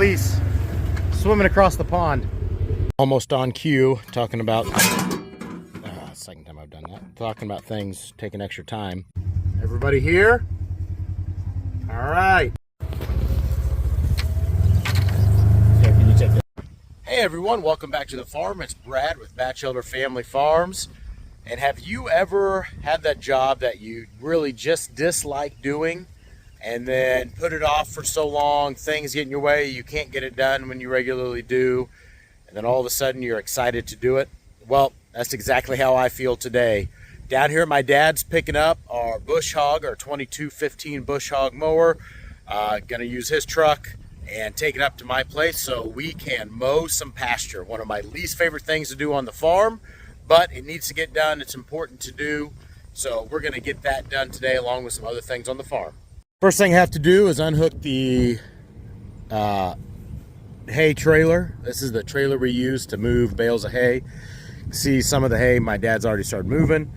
fleece swimming across the pond. Almost on cue, talking about, second time I've done that, talking about things taking extra time. Everybody here? All right. Can you take that? Hey everyone, welcome back to the farm. It's Brad with Batchelder Family Farms. And have you ever had that job that you really just dislike doing and then put it off for so long, things get in your way, you can't get it done when you regularly do, and then all of a sudden you're excited to do it? Well, that's exactly how I feel today. Down here my dad's picking up our bush hog, our 2215 bush hog mower. Gonna use his truck and take it up to my place so we can mow some pasture. One of my least favorite things to do on the farm, but it needs to get done. It's important to do. So we're gonna get that done today along with some other things on the farm. First thing I have to do is unhook the hay trailer. This is the trailer we use to move bales of hay. See some of the hay my dad's already started moving.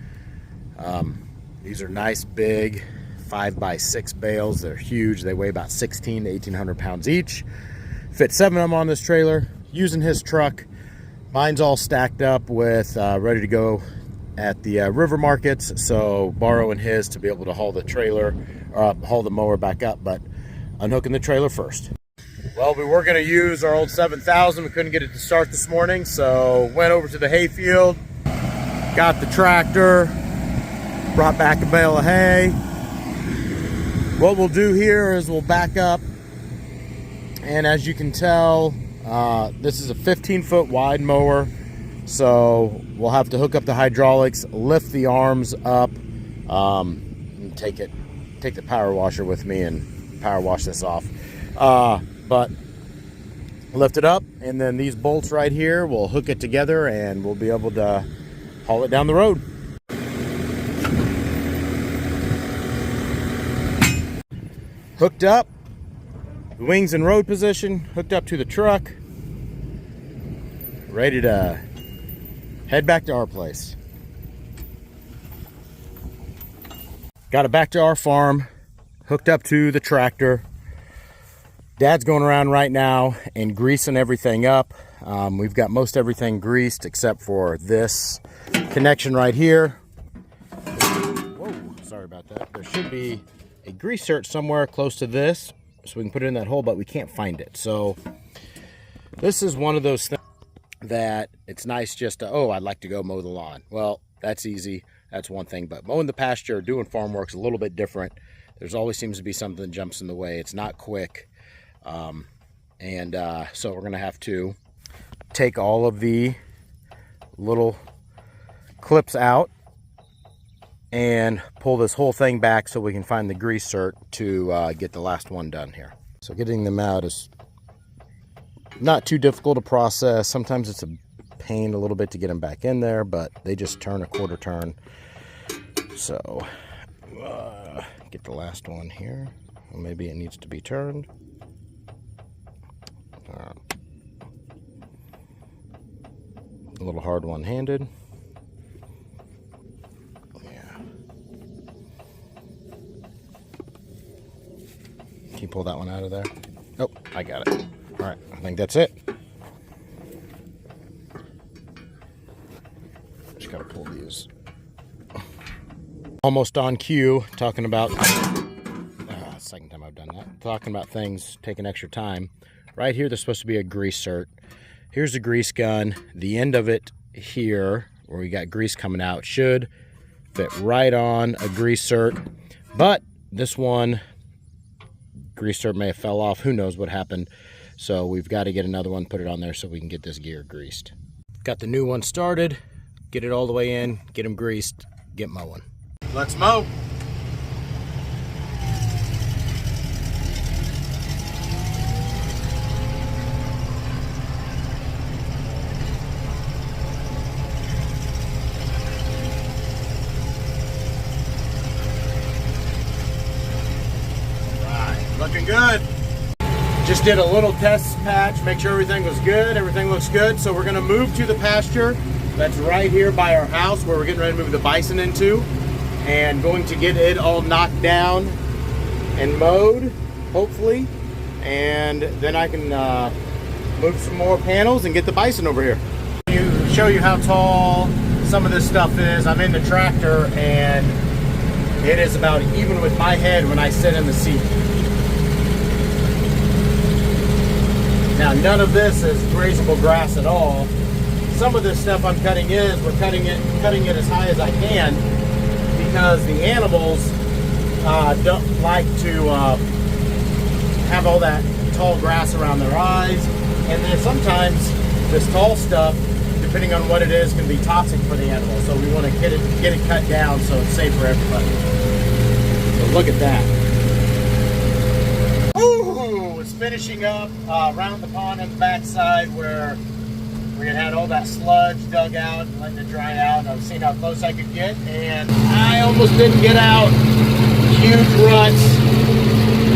These are nice big 5x6 bales. They're huge. They weigh about 16 to 1800 pounds each. Fit 7 of them on this trailer using his truck. Mine's all stacked up with ready to go at the river markets, so borrowing his to be able to haul the trailer, haul the mower back up, but unhooking the trailer first. Well, we were going to use our old 7000. We couldn't get it to start this morning, so went over to the hay field, got the tractor, brought back a bale of hay. What we'll do here is we'll back up, and as you can tell, this is a 15-foot wide mower, so we'll have to hook up the hydraulics, lift the arms up, and take the power washer with me and power wash this off. But lift it up, and then these bolts right here, we'll hook it together and we'll be able to haul it down the road. Hooked up, the wings in road position, hooked up to the truck, ready to head back to our place. Got it back to our farm, hooked up to the tractor. Dad's going around right now and greasing everything up. We've got most everything greased except for this connection right here. Whoa, sorry about that. There should be a grease zert somewhere close to this so we can put it in that hole, but we can't find it. So this is one of those things that it's nice just to, oh, I'd like to go mow the lawn. Well, that's easy. That's one thing, but mowing the pasture, doing farm work's a little bit different. There's always seems to be something that jumps in the way. It's not quick. So we're gonna have to take all of the little clips out and pull this whole thing back so we can find the grease zert to get the last one done here. So getting them out is not too difficult to process. Sometimes it's a pain a little bit to get them back in there, but they just turn a quarter turn. So get the last one here. Well, maybe it needs to be turned. A little hard one-handed. Yeah. Can you pull that one out of there? Oh, I got it. All right, I think that's it. Just gotta pull these. Almost on cue, talking about, second time I've done that, talking about things taking extra time. Right here, there's supposed to be a grease zert. Here's the grease gun. The end of it here, where we got grease coming out, should fit right on a grease zert. But this one, grease zert may have fell off. Who knows what happened. So we've got to get another one, put it on there so we can get this gear greased. Got the new one started. Get it all the way in, get them greased, get mowing. Let's mow. Looking good. Just did a little test patch, make sure everything was good. Everything looks good. So we're gonna move to the pasture that's right here by our house where we're getting ready to move the bison into, and going to get it all knocked down and mowed, hopefully. and then I can move some more panels and get the bison over here. Show you how tall some of this stuff is. I'm in the tractor and it is about even with my head when I sit in the seat. Now none of this is grazable grass at all. Some of this stuff I'm cutting we're cutting it as high as I can, because the animals don't like to have all that tall grass around their eyes, and then sometimes this tall stuff, depending on what it is, can be toxic for the animal. So we want to get it cut down so it's safe for everybody. So look at that. Ooh, it's finishing up around the pond on the backside where we had all that sludge dug out and letting it dry out. And I was seeing how close I could get, and I almost didn't get out. Huge ruts,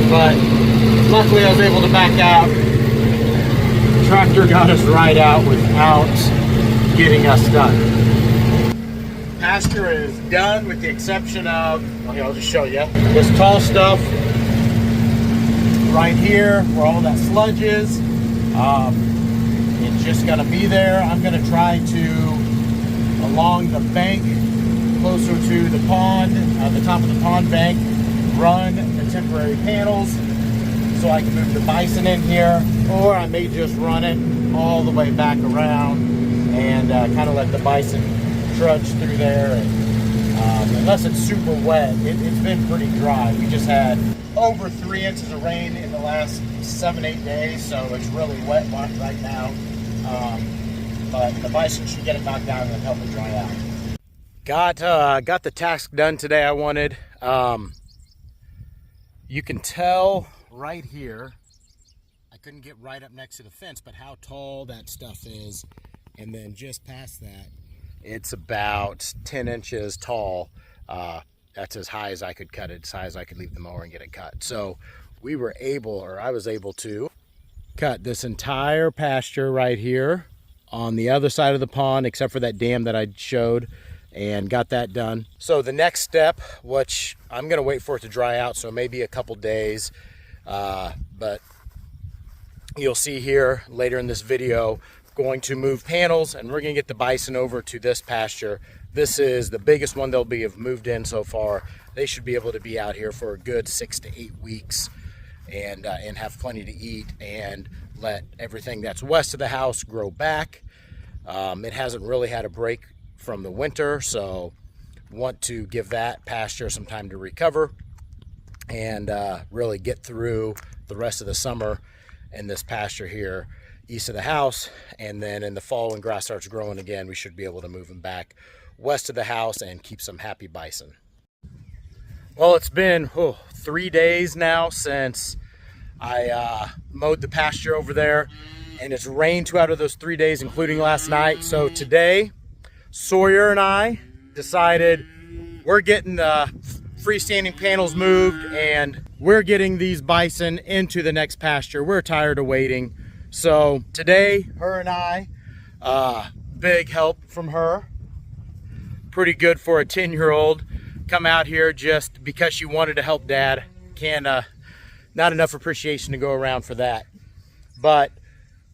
but luckily I was able to back out. The tractor got us right out without getting us done. Pasture is done with the exception of, okay, I'll just show you. This tall stuff right here where all that sludge is. It's just gonna be there. I'm gonna try to, along the bank, closer to the pond, the top of the pond bank, run the temporary panels so I can move the bison in here, or I may just run it all the way back around and kind of let the bison trudge through there. And unless it's super wet, it's been pretty dry. We just had over 3 inches of rain in the last 7-8 days, so it's really wet right now. But the bison should get it knocked down and help it dry out. Got the task done today I wanted. You can tell right here, I couldn't get right up next to the fence, but how tall that stuff is. And then just past that, it's about 10 inches tall. That's as high as I could cut it, as high as I could leave the mower and get it cut. So we were able, or I was able to cut this entire pasture right here on the other side of the pond, except for that dam that I showed, and got that done. So the next step, which I'm gonna wait for it to dry out, so maybe a couple days, but you'll see here later in this video, going to move panels, and we're gonna get the bison over to this pasture. This is the biggest one they'll be have moved in so far. They should be able to be out here for a good 6 to 8 weeks and have plenty to eat and let everything that's west of the house grow back. It hasn't really had a break from the winter, so want to give that pasture some time to recover and really get through the rest of the summer in this pasture here east of the house. And then in the fall, when grass starts growing again, we should be able to move them back west of the house and keep some happy bison. Well, it's been 3 days now since I mowed the pasture over there, and it's rained 2 out of those 3 days, including last night. So today, Sawyer and I decided we're getting the freestanding panels moved and we're getting these bison into the next pasture. We're tired of waiting. So today, her and I, big help from her, pretty good for a 10-year-old, come out here just because she wanted to help Dad. Not enough appreciation to go around for that. But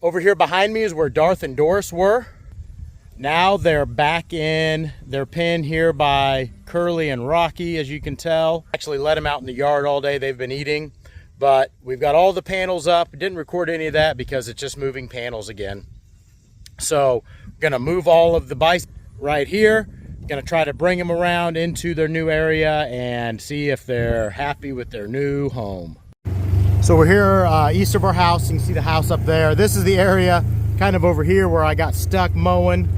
over here behind me is where Darth and Doris were. Now they're back in their pen here by Curly and Rocky, as you can tell. Actually let them out in the yard all day. They've been eating, but we've got all the panels up. Didn't record any of that because it's just moving panels again. So we're gonna move all of the bison right here. Gonna try to bring them around into their new area and see if they're happy with their new home. So we're here east of our house. You can see the house up there. This is the area kind of over here where I got stuck mowing.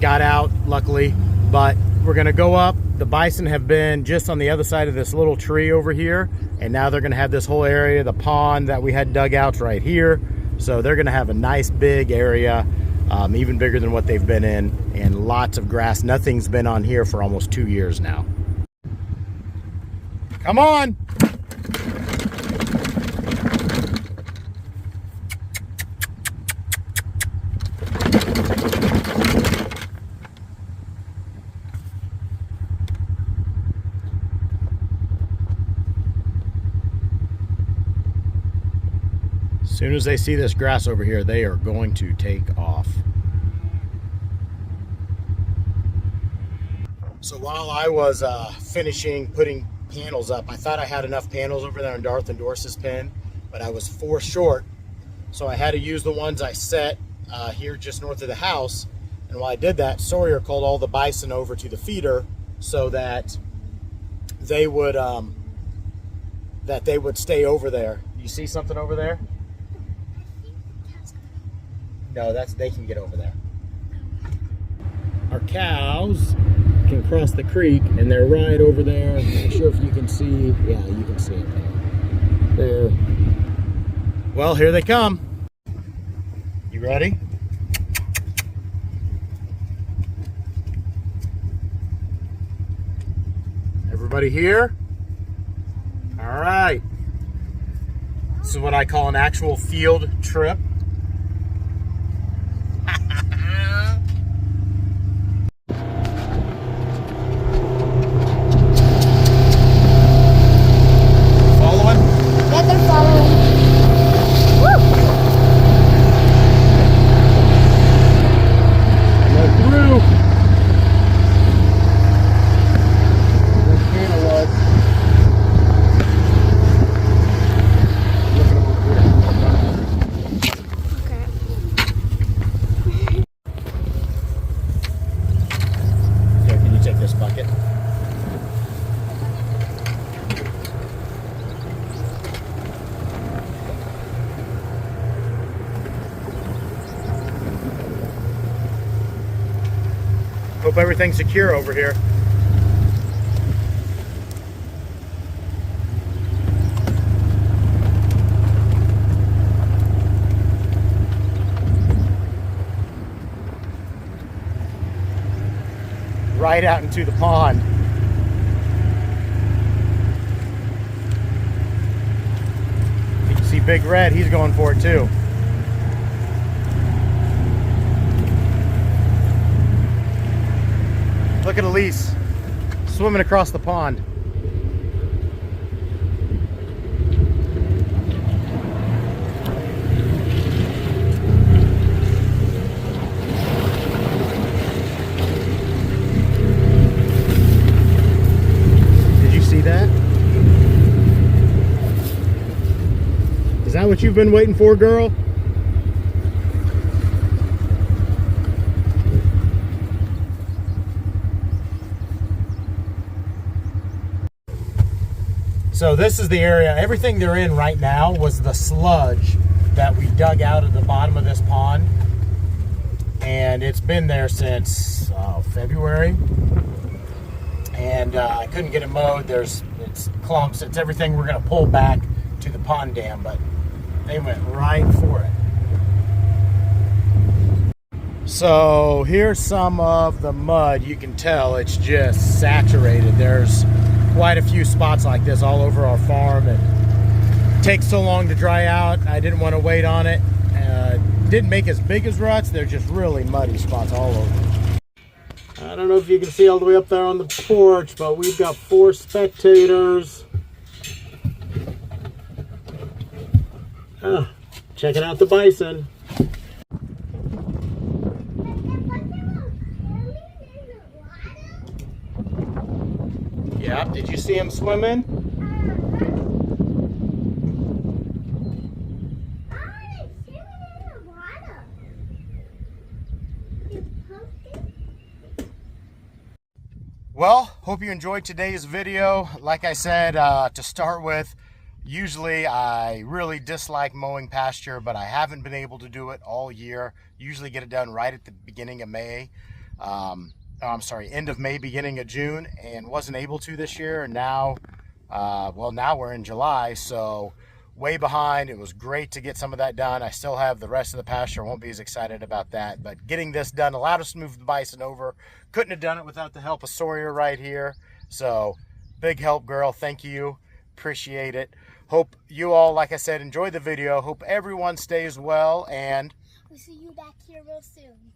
Got out luckily, but we're gonna go up. The bison have been just on the other side of this little tree over here, and now they're gonna have this whole area, the pond that we had dug out right here. So they're gonna have a nice big area, even bigger than what they've been in, and lots of grass. Nothing's been on here for almost 2 years now. Come on. As soon as they see this grass over here, they are going to take off. So while I was finishing putting panels up, I thought I had enough panels over there in Darth and Dorsey's pen, but I was 4 short. So I had to use the ones I set here just north of the house. And while I did that, Sawyer called all the bison over to the feeder so that they would stay over there. You see something over there? No, they can get over there. Our cows can cross the creek, and they're right over there. I'm not sure if you can see. Yeah, you can see it there. Well, here they come. You ready? Everybody here? All right. This is what I call an actual field trip. This bucket. Hope everything's secure over here. Right out into the pond. You can see Big Red, he's going for it too. Look at Elise swimming across the pond. That? Is that what you've been waiting for, girl? So this is the area, everything they're in right now was the sludge that we dug out of the bottom of this pond. And it's been there since February. And I couldn't get it mowed. It's clumps. It's everything we're going to pull back to the pond dam, but they went right for it. So here's some of the mud. You can tell it's just saturated. There's quite a few spots like this all over our farm. It takes so long to dry out. I didn't want to wait on it. Didn't make as big as ruts. They're just really muddy spots all over. I don't know if you can see all the way up there on the porch, but we've got 4 spectators. Checking out the bison. Yeah, did you see him swimming? Well, hope you enjoyed today's video. Like I said, to start with, usually I really dislike mowing pasture, but I haven't been able to do it all year. Usually get it done right at the beginning of May. End of May, beginning of June, and wasn't able to this year. And now, now we're in July, so way behind. It was great to get some of that done. I still have the rest of the pasture. Won't be as excited about that, but getting this done allowed us to move the bison over. Couldn't have done it without the help of Sawyer right here. So big help, girl. Thank you. Appreciate it. Hope you all, like I said, enjoy the video. Hope everyone stays well, and we'll see you back here real soon.